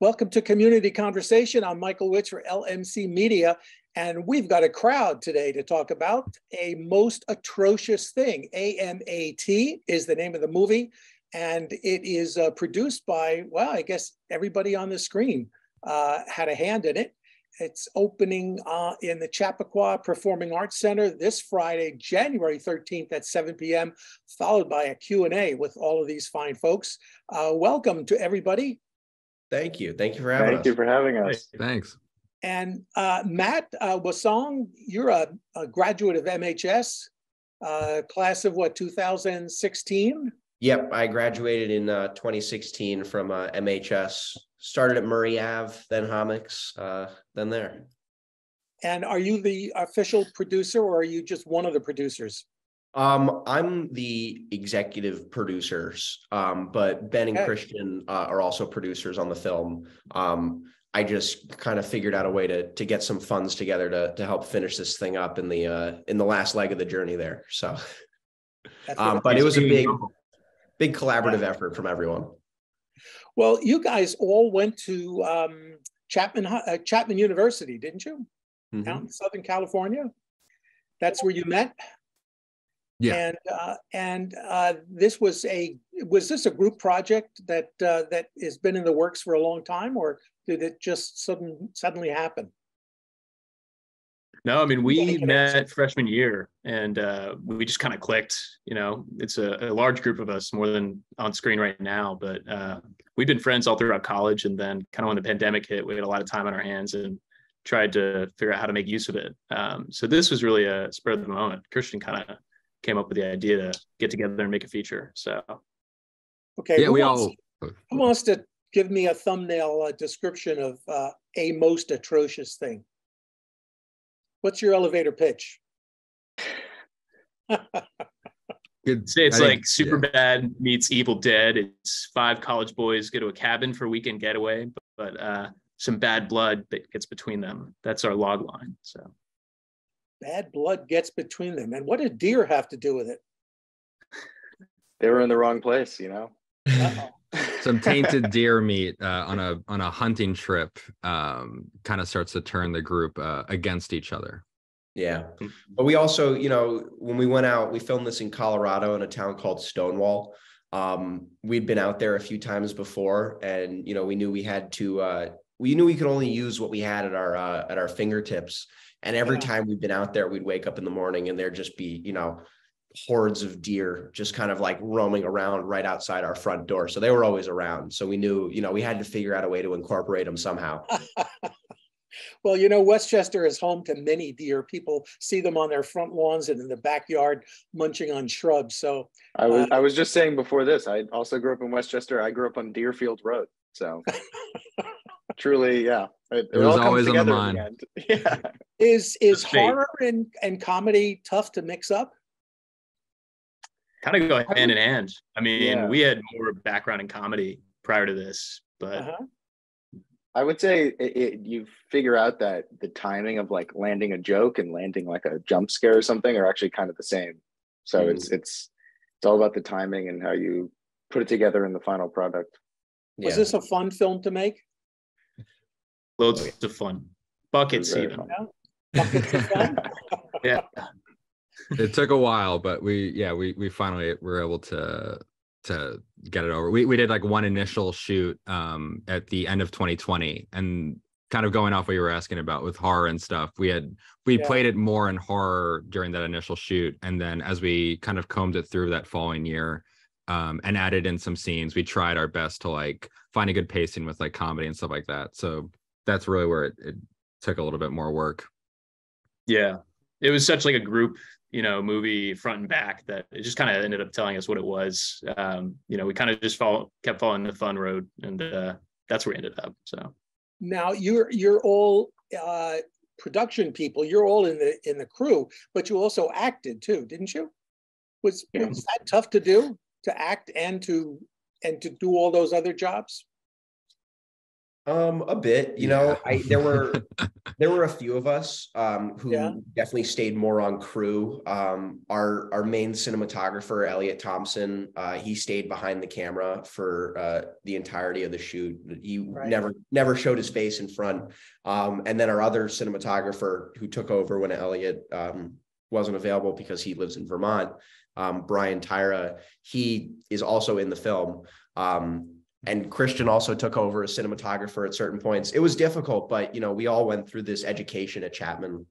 Welcome to Community Conversation. I'm Michael Witz for LMC Media, and we've got a crowd today to talk about A Most Atrocious Thing. AMAT is the name of the movie, and it is produced by, well, I guess everybody on the screen had a hand in it. It's opening in the Chappaqua Performing Arts Center this Friday, January 13th at 7 p.m., followed by a Q&A with all of these fine folks. Welcome to everybody. Thank you. Thank you for having us. Thank you for having us. Thanks. And Matt Wassong, you're a graduate of MHS, class of what, 2016? Yep, I graduated in 2016 from MHS. Started at Murray Ave, then Homics, then there. And are you the official producer, or are you just one of the producers? I'm the executive producers, but Ben and Christian are also producers on the film. I just kind of figured out a way to get some funds together to help finish this thing up in the last leg of the journey there. So, but it was a big collaborative effort from everyone. Well, you guys all went to Chapman University, didn't you? Mm-hmm. Out in Southern California. That's where you met. Yeah. And this was this a group project that has been in the works for a long time, or did it just suddenly happen? No, I mean, we met freshman year, and we just kind of clicked. You know, it's a large group of us, more than on screen right now, but we've been friends all throughout college, and then kind of when the pandemic hit, we had a lot of time on our hands and tried to figure out how to make use of it. So this was really a spur of the moment. Christian kind of came up with the idea to get together and make a feature. So, okay, yeah, who wants to give me a thumbnail description of A Most Atrocious Thing? What's your elevator pitch? It's like Superbad meets Evil Dead. It's 5 college boys go to a cabin for a weekend getaway, but some bad blood that gets between them. That's our log line. So. Bad blood gets between them. And what did deer have to do with it? They were in the wrong place, you know? Some tainted deer meat on a hunting trip kind of starts to turn the group against each other. Yeah. But we also, you know, when we went out, we filmed this in Colorado in a town called Stonewall. We'd been out there a few times before, and, you know, we knew we had to, we knew we could only use what we had at our fingertips. And every time we've been out there, we'd wake up in the morning and there'd just be, you know, hordes of deer just kind of like roaming around right outside our front door. So they were always around. So we knew, you know, we had to figure out a way to incorporate them somehow. Well, you know, Westchester is home to many deer. People see them on their front lawns and in the backyard munching on shrubs. So I was just saying before this, I also grew up in Westchester. I grew up on Deerfield Road. So truly, yeah. It was always on the mind. Yeah. Is horror and comedy tough to mix up? Kind of go hand in hand. I mean, we had more background in comedy prior to this, but I would say you figure out that the timing of like landing a joke and landing like a jump scare or something are actually kind of the same. So it's all about the timing and how you put it together in the final product. Was this a fun film to make? Loads of fun. Buckets even. Buckets of fun? Yeah. It took a while, but we finally were able to get it over. We did like one initial shoot at the end of 2020, and kind of going off what you were asking about with horror and stuff, we played it more in horror during that initial shoot, and then as we kind of combed it through that following year and added in some scenes, we tried our best to like find a good pacing with like comedy and stuff like that. So that's really where it took a little bit more work. Yeah, it was such like a group, you know, movie front and back that it just kind of ended up telling us what it was. You know, we kind of just kept following the fun road, and that's where we ended up. So now you're all production people. You're all in the crew, but you also acted too, didn't you? Was that tough to do, to act and to do all those other jobs? A bit, you know, there were a few of us who definitely stayed more on crew. Our main cinematographer, Elliot Thompson, he stayed behind the camera for the entirety of the shoot. He never showed his face in front. And then our other cinematographer who took over when Elliot wasn't available because he lives in Vermont, Brian Tyra, he is also in the film. And Christian also took over as cinematographer at certain points. It was difficult, but, you know, we all went through this education at Chapman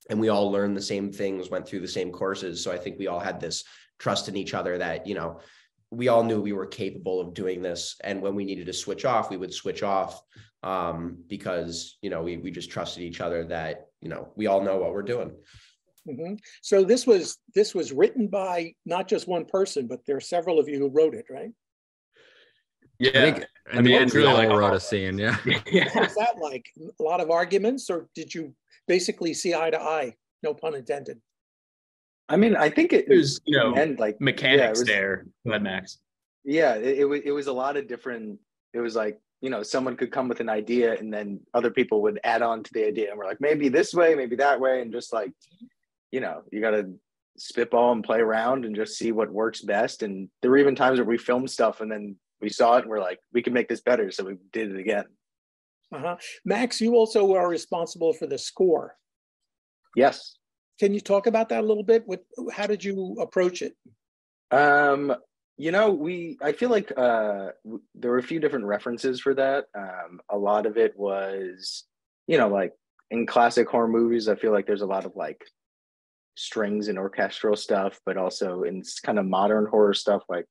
and we all learned the same things, went through the same courses. So I think we all had this trust in each other that, you know, we all knew we were capable of doing this. And when we needed to switch off, we would switch off because, you know, we just trusted each other that, you know, we all know what we're doing. Mm-hmm. So this was written by not just one person, but there are several of you who wrote it, right? Yeah, I think in the end, we all wrote a scene. Yeah. What was that like? A lot of arguments, or did you basically see eye to eye? No pun intended. I mean, I think it was, you know, and like mechanics there. Go ahead, Max. Yeah, it was a lot of different. It was like, you know, someone could come with an idea, and then other people would add on to the idea, and we're like, maybe this way, maybe that way, and just like, you know, you got to spitball and play around and just see what works best. And there were even times where we filmed stuff, and then we saw it and we're like, we can make this better. So we did it again. Max, you also are responsible for the score. Yes. Can you talk about that a little bit? How did you approach it? You know, I feel like there were a few different references for that. A lot of it was, you know, like in classic horror movies, I feel like there's a lot of like strings and orchestral stuff, but also in kind of modern horror stuff, like,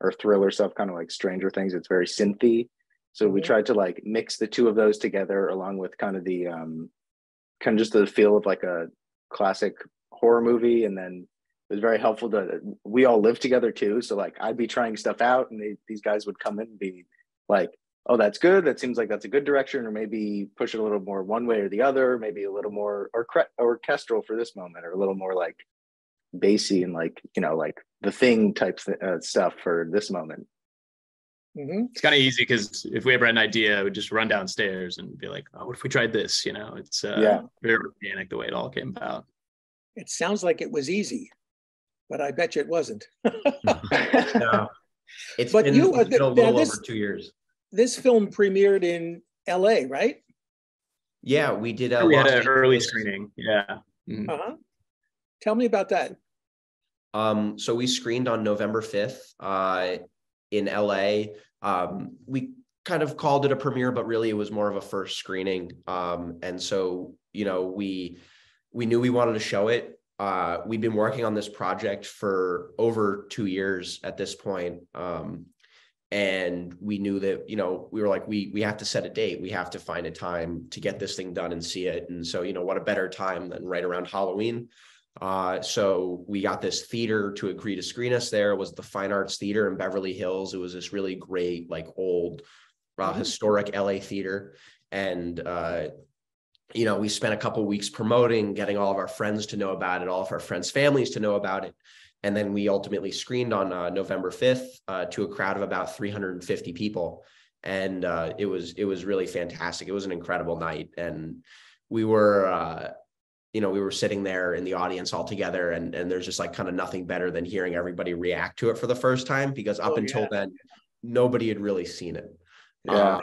or thriller stuff, kind of like Stranger Things, it's very synthy. So we tried to like mix the two of those together, along with kind of the kind of just the feel of like a classic horror movie. And then it was very helpful we all live together too. So like I'd be trying stuff out, and these guys would come in and be like, oh, that's good. That seems like that's a good direction, or maybe push it a little more one way or the other, maybe a little more orchestral for this moment, or a little more like bassy and like, you know, like The Thing type stuff for this moment. It's kind of easy because if we ever had an idea, we'd just run downstairs and be like, oh, what if we tried this? You know, it's very organic the way it all came about. It sounds like it was easy, but I bet you it wasn't. No, it's but been a little over 2 years. This film premiered in LA, right? Yeah, we did. We had an early screening. Yeah. Mm-hmm. Tell me about that. So we screened on November 5th in LA. We kind of called it a premiere, but really it was more of a first screening. And so, you know, we knew we wanted to show it. We'd been working on this project for over 2 years at this point. And we knew that, you know, we were like, we have to set a date. We have to find a time to get this thing done and see it. And so, you know, what a better time than right around Halloween. So we got this theater to agree to screen us there. It was the Fine Arts Theater in Beverly Hills. It was this really great, like old, historic LA theater. And, you know, we spent a couple of weeks promoting, getting all of our friends to know about it, all of our friends' families to know about it. And then we ultimately screened on November 5th to a crowd of about 350 people. And it was really fantastic. It was an incredible night. And we were, you know, we were sitting there in the audience all together, and there's just like kind of nothing better than hearing everybody react to it for the first time, because up until then, nobody had really seen it. I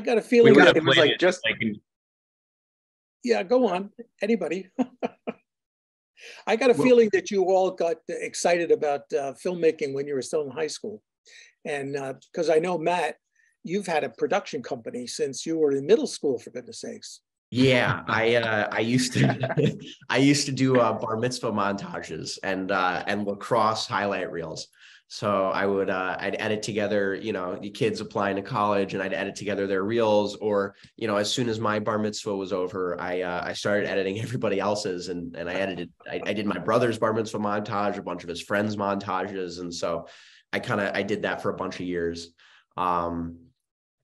got a feeling it was like just like, yeah, go on, anybody. I got a feeling that you all got excited about filmmaking when you were still in high school. And because I know, Matt, you've had a production company since you were in middle school, for goodness sakes. Yeah, I used to do bar mitzvah montages and lacrosse highlight reels. So I would I'd edit together, you know, the kids applying to college, and I'd edit together their reels. Or, you know, as soon as my bar mitzvah was over, I started editing everybody else's, and I did my brother's bar mitzvah montage, a bunch of his friends' montages, and so I did that for a bunch of years.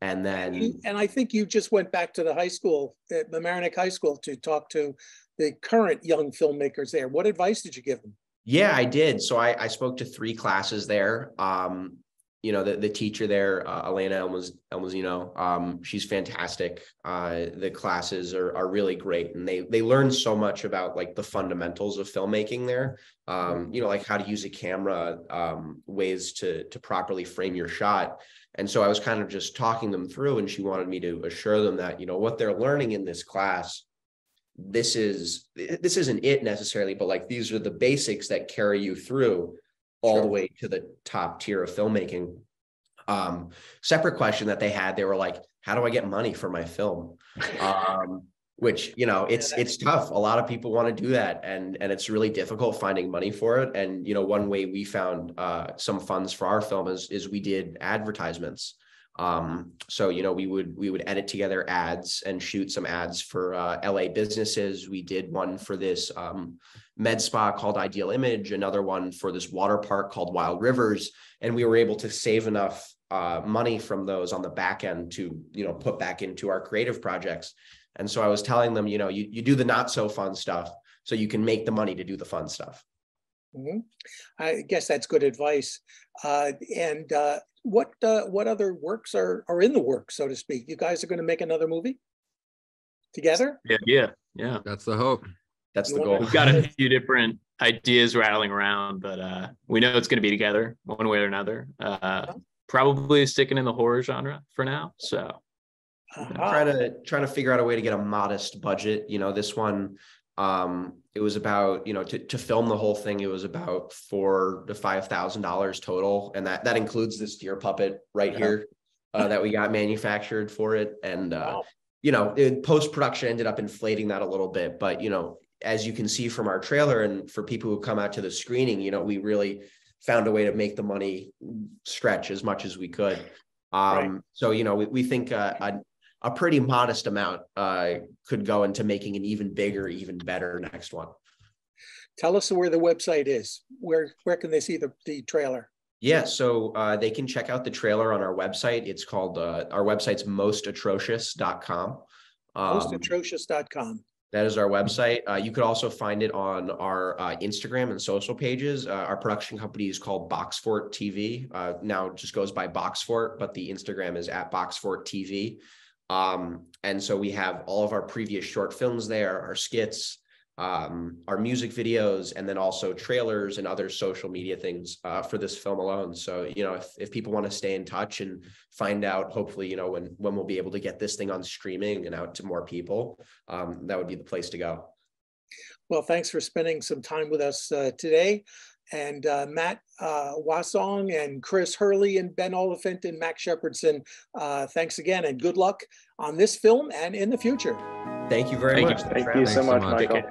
And then, and I think you just went back to the high school at Mamaroneck High School to talk to the current young filmmakers there. What advice did you give them? Yeah, I did. So I spoke to 3 classes there. You you know, the teacher there, Elena Elmazino, she's fantastic. The classes are really great, and they learn so much about like the fundamentals of filmmaking there. You know, like how to use a camera, ways to properly frame your shot. And so I was kind of just talking them through, and she wanted me to assure them that, you know, what they're learning in this class, this isn't it necessarily, but like these are the basics that carry you through all the way to the top tier of filmmaking. Separate question that they had, they were like, how do I get money for my film? Which, you know, it's tough. A lot of people want to do that, and it's really difficult finding money for it. And, you know, one way we found some funds for our film is we did advertisements. So, you know, we would edit together ads and shoot some ads for LA businesses. We did one for this med spa called Ideal Image, another one for this water park called Wild Rivers. And we were able to save enough money from those on the back end to, you know, put back into our creative projects. And so I was telling them, you know, you do the not so fun stuff so you can make the money to do the fun stuff. Mm-hmm. I guess that's good advice. What other works are in the works, so to speak? You guys are going to make another movie together? Yeah. That's the hope. That's the goal. We've got a few different ideas rattling around, but we know it's going to be together one way or another. Probably sticking in the horror genre for now. So trying to figure out a way to get a modest budget. You know, this one, it was about, you know, to film the whole thing, it was about $4,000 to $5,000 total, and that includes this deer puppet right here that we got manufactured for it. And you know, post-production ended up inflating that a little bit, but, you know, as you can see from our trailer, and for people who come out to the screening, you know, we really found a way to make the money stretch as much as we could. So, you know, we think a pretty modest amount could go into making an even bigger, even better next one. Tell us where the website is. Where can they see the trailer? Yeah, so they can check out the trailer on our website. It's called, our website's mostatrocious.com. Mostatrocious.com. That is our website. You could also find it on our Instagram and social pages. Our production company is called Boxfort.TV. Now it just goes by Boxfort, but the Instagram is at Boxfort.TV. And so we have all of our previous short films there, our skits, our music videos, and then also trailers and other social media things for this film alone. So, you know, if people want to stay in touch and find out, hopefully, you know, when we'll be able to get this thing on streaming and out to more people, that would be the place to go. Well, thanks for spending some time with us today. And Matt Wassong and Chris Hurley and Ben Oliphant and Max Shepherdson, thanks again and good luck on this film and in the future. Thank you very much. Thank you so much, Michael.